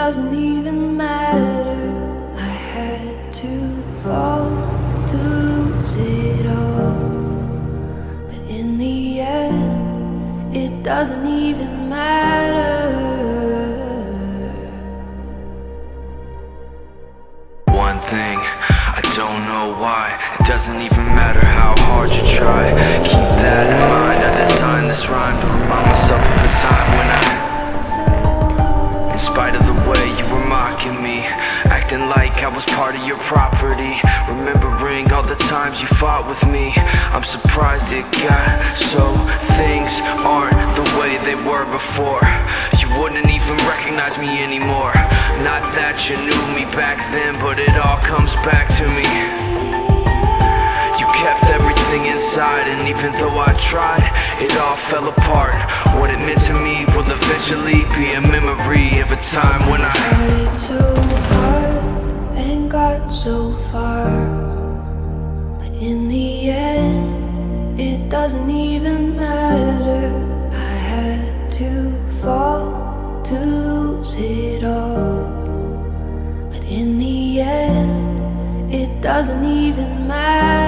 doesn't even matter. I had to fall to lose it all, but in the end, it doesn't even matter. One thing, I don't know why. It doesn't even matter how hard you try. Keep that in mind. I designed this rhyme to remind myself of a time when in spite of the way you were mocking me, acting like I was part of your property, remembering all the times you fought with me, I'm surprised it got so things aren't the way they were before. You wouldn't even recognize me anymore. Not that you knew me back then, but it all comes back to me. You kept everything inside, and even though I tried, it all fell apart. What it meant to me will eventually be a memory of a time when I tried so hard and got so far, but in the end, it doesn't even matter. I had to fall to lose it all, but in the end, it doesn't even matter.